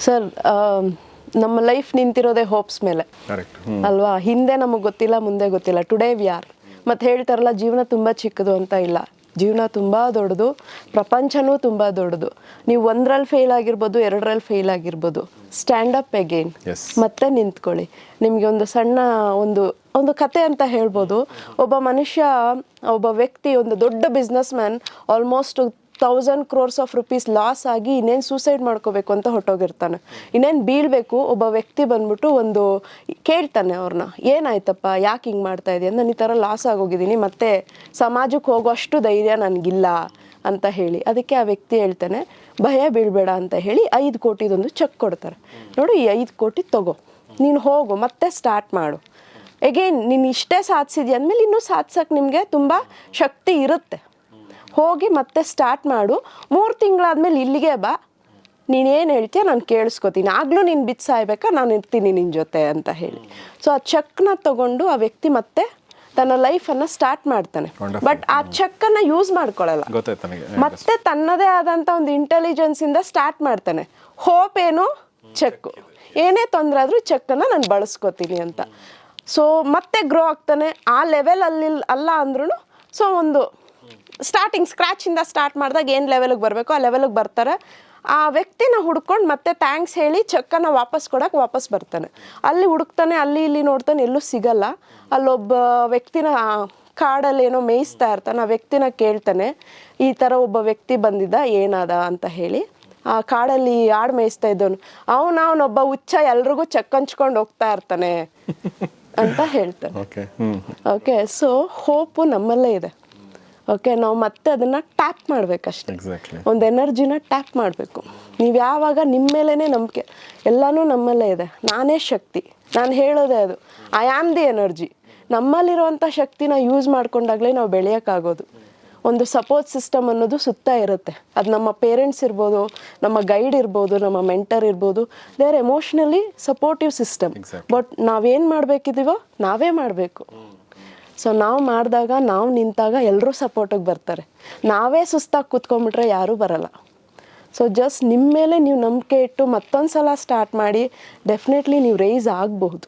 Sir ನಮ್ಮ life ನಿಂತಿರೋದೇ hopes ಮೇಲೆ ಅಲ್ವಾ. ಹಿಂದೆ ನಮಗೆ ಗೊತ್ತಿಲ್ಲ, ಮುಂದೆ ಗೊತ್ತಿಲ್ಲ. Today we are. ಮತ್ತು ಹೇಳ್ತಾರಲ್ಲ ಜೀವನ ತುಂಬ ಚಿಕ್ಕದು ಅಂತ. ಇಲ್ಲ, ಜೀವನ ತುಂಬ ದೊಡ್ಡದು, ಪ್ರಪಂಚನೂ ತುಂಬ ದೊಡ್ಡದು. ನೀವು ಒಂದರಲ್ಲಿ ಫೇಲ್ ಆಗಿರ್ಬೋದು, ಎರಡರಲ್ಲಿ ಫೇಲ್ ಆಗಿರ್ಬೋದು, ಸ್ಟ್ಯಾಂಡ್ ಅಪ್ ಅಗೇನ್, ಮತ್ತೆ ನಿಂತ್ಕೊಳ್ಳಿ. ನಿಮಗೆ ಒಂದು ಸಣ್ಣ ಒಂದು ಕತೆ ಅಂತ ಹೇಳ್ಬೋದು. ಒಬ್ಬ ಮನುಷ್ಯ, ಒಬ್ಬ ವ್ಯಕ್ತಿ, ಒಂದು ದೊಡ್ಡ business man, almost 1000 crores of rupees loss ಆಗಿ ಇನ್ನೇನು ಸೂಸೈಡ್ ಮಾಡ್ಕೋಬೇಕು ಅಂತ ಹೊಟ್ಟೋಗಿರ್ತಾನೆ. ಇನ್ನೇನು ಬೀಳಬೇಕು. ಒಬ್ಬ ವ್ಯಕ್ತಿ ಬಂದ್ಬಿಟ್ಟು ಕೇಳ್ತಾನೆ ಅವ್ರನ್ನ, ಏನಾಯ್ತಪ್ಪ, ಯಾಕೆ ಹಿಂಗೆ ಮಾಡ್ತಾ ಇದೆಯಾ, ನಾನು ಈ ಥರ ಲಾಸ್ ಆಗೋಗಿದ್ದೀನಿ, ಮತ್ತೆ ಸಮಾಜಕ್ಕೆ ಹೋಗೋಷ್ಟು ಧೈರ್ಯ ನನಗಿಲ್ಲ ಅಂತ ಹೇಳಿ. ಅದಕ್ಕೆ ಆ ವ್ಯಕ್ತಿ ಹೇಳ್ತಾನೆ, ಭಯ ಬೀಳಬೇಡ ಅಂತ ಹೇಳಿ 5 ಕೋಟಿದೊಂದು ಚೆಕ್ ಕೊಡ್ತಾರೆ. ನೋಡು, ಈ 5 ಕೋಟಿ ತಗೋ, ನೀನು ಹೋಗು, ಮತ್ತೆ ಸ್ಟಾರ್ಟ್ ಮಾಡು. ಎಗೇನ್ ನೀನು ಇಷ್ಟೇ ಸಾಧಿಸಿದ್ಯಾ ಅಂದಮೇಲೆ ಇನ್ನೂ ಸಾಧಿಸೋಕ್ಕೆ ನಿಮಗೆ ತುಂಬ ಶಕ್ತಿ ಇರುತ್ತೆ. ಹೋಗಿ ಮತ್ತೆ ಸ್ಟಾರ್ಟ್ ಮಾಡು. 3 ತಿಂಗಳಾದ್ಮೇಲೆ ಇಲ್ಲಿಗೆ ಬಾ, ನೀನೇನು ಹೇಳ್ತೀಯ ನಾನು ಕೇಳಿಸ್ಕೊತೀನಿ, ಆಗಲೂ ನೀನು ಬಿತ್ಸಾಯ್ಬೇಕಾ, ನಾನು ಇರ್ತೀನಿ ನಿನ್ನ ಜೊತೆ ಅಂತ ಹೇಳಿ. ಸೊ ಆ ಚೆಕ್ನ ತಗೊಂಡು ಆ ವ್ಯಕ್ತಿ ಮತ್ತೆ ತನ್ನ ಲೈಫನ್ನು ಸ್ಟಾರ್ಟ್ ಮಾಡ್ತಾನೆ. ಬಟ್ ಆ ಚೆಕ್ಕನ್ನು ಯೂಸ್ ಮಾಡ್ಕೊಳ್ಳಲ್ಲ, ಮತ್ತೆ ತನ್ನದೇ ಆದಂಥ ಒಂದು ಇಂಟೆಲಿಜೆನ್ಸಿಂದ ಸ್ಟಾರ್ಟ್ ಮಾಡ್ತಾನೆ. ಹೋಪ್ ಏನು, ಚೆಕ್ಕು, ಏನೇ ತೊಂದರೆ ಆದರೂ ಚೆಕ್ಕನ್ನು ನಾನು ಬಳಸ್ಕೊತೀನಿ ಅಂತ. ಸೊ ಮತ್ತೆ ಗ್ರೋ ಆಗ್ತಾನೆ. ಆ ಲೆವೆಲ್ ಅಲ್ಲ ಅಂದ್ರೂ ಸೊ ಒಂದು ಸ್ಕ್ರ್ಯಾಚಿಂದ ಸ್ಟಾರ್ಟ್ ಮಾಡಿದಾಗ ಏನು ಲೆವೆಲಿಗೆ ಬರಬೇಕು ಆ ಲೆವೆಲಿಗೆ ಬರ್ತಾರೆ. ಆ ವ್ಯಕ್ತಿನ ಹುಡ್ಕೊಂಡು ಮತ್ತೆ ಥ್ಯಾಂಕ್ಸ್ ಹೇಳಿ ಚೆಕ್ಕನ್ನು ವಾಪಸ್ ಕೊಡೋಕೆ ವಾಪಸ್ ಬರ್ತಾನೆ. ಅಲ್ಲಿ ಹುಡುಕ್ತಾನೆ, ಅಲ್ಲಿ ಇಲ್ಲಿ ನೋಡ್ತಾನೆ, ಎಲ್ಲೂ ಸಿಗಲ್ಲ. ಅಲ್ಲೊಬ್ಬ ವ್ಯಕ್ತಿನ ಕಾಡಲ್ಲಿ ಏನೋ ಮೇಯಿಸ್ತಾ ಇರ್ತಾನೆ. ಆ ವ್ಯಕ್ತಿನ ಕೇಳ್ತಾನೆ, ಈ ಥರ ಒಬ್ಬ ವ್ಯಕ್ತಿ ಬಂದಿದ್ದ, ಏನಾದ ಅಂತ ಹೇಳಿ. ಆ ಕಾಡಲ್ಲಿ ಆಡು ಮೇಯಿಸ್ತಾ ಇದ್ದವನು, ಅವನೊಬ್ಬ ಹುಚ್ಚ, ಎಲ್ರಿಗೂ ಚೆಕ್ ಹಂಚ್ಕೊಂಡು ಹೋಗ್ತಾ ಇರ್ತಾನೆ ಅಂತ ಹೇಳ್ತಾನೆ. ಓಕೆ, ಸೊ ಹೋಪು ನಮ್ಮಲ್ಲೇ ಇದೆ. ಓಕೆ, ನಾವು ಮತ್ತೆ ಅದನ್ನು ಟ್ಯಾಪ್ ಮಾಡಬೇಕಷ್ಟೆ. ಒಂದು ಎನರ್ಜಿನ ಟ್ಯಾಪ್ ಮಾಡಬೇಕು. ನೀವು ಯಾವಾಗ ನಿಮ್ಮ ಮೇಲೇ ನಂಬಿಕೆ, ಎಲ್ಲನೂ ನಮ್ಮಲ್ಲೇ ಇದೆ, ನಾನೇ ಶಕ್ತಿ, ನಾನು ಹೇಳೋದೇ ಅದು, ಐ ಆಮ್ ದಿ ಎನರ್ಜಿ. ನಮ್ಮಲ್ಲಿರುವಂಥ ಶಕ್ತಿನ ಯೂಸ್ ಮಾಡ್ಕೊಂಡಾಗಲೇ ನಾವು ಬೆಳೆಯೋಕ್ಕಾಗೋದು. ಒಂದು ಸಪೋರ್ಟ್ ಸಿಸ್ಟಮ್ ಅನ್ನೋದು ಸುತ್ತ ಇರುತ್ತೆ. ಅದು ನಮ್ಮ ಪೇರೆಂಟ್ಸ್ ಇರ್ಬೋದು, ನಮ್ಮ ಗೈಡ್ ಇರ್ಬೋದು, ನಮ್ಮ ಮೆಂಟರ್ ಇರ್ಬೋದು. They are emotionally supportive system. But ನಾವೇನು ಮಾಡಬೇಕಿದ್ದೀವೋ ನಾವೇ ಮಾಡಬೇಕು. ಸೊ ನಾವು ಮಾಡಿದಾಗ, ನಾವು ನಿಂತಾಗ ಎಲ್ಲರೂ ಸಪೋರ್ಟಿಗೆ ಬರ್ತಾರೆ. ನಾವೇ ಸುಸ್ತಾಗಿ ಕೂತ್ಕೊಂಡ್ಬಿಟ್ರೆ ಯಾರೂ ಬರಲ್ಲ. ಸೊ ಜಸ್ಟ್ ನಿಮ್ಮ ಮೇಲೆ ನೀವು ನಂಬಿಕೆ ಇಟ್ಟು ಮತ್ತೊಂದು ಸಲ ಸ್ಟಾರ್ಟ್ ಮಾಡಿ, ಡೆಫಿನೆಟ್ಲಿ ನೀವು ರೈಸ್ ಆಗಬಹುದು.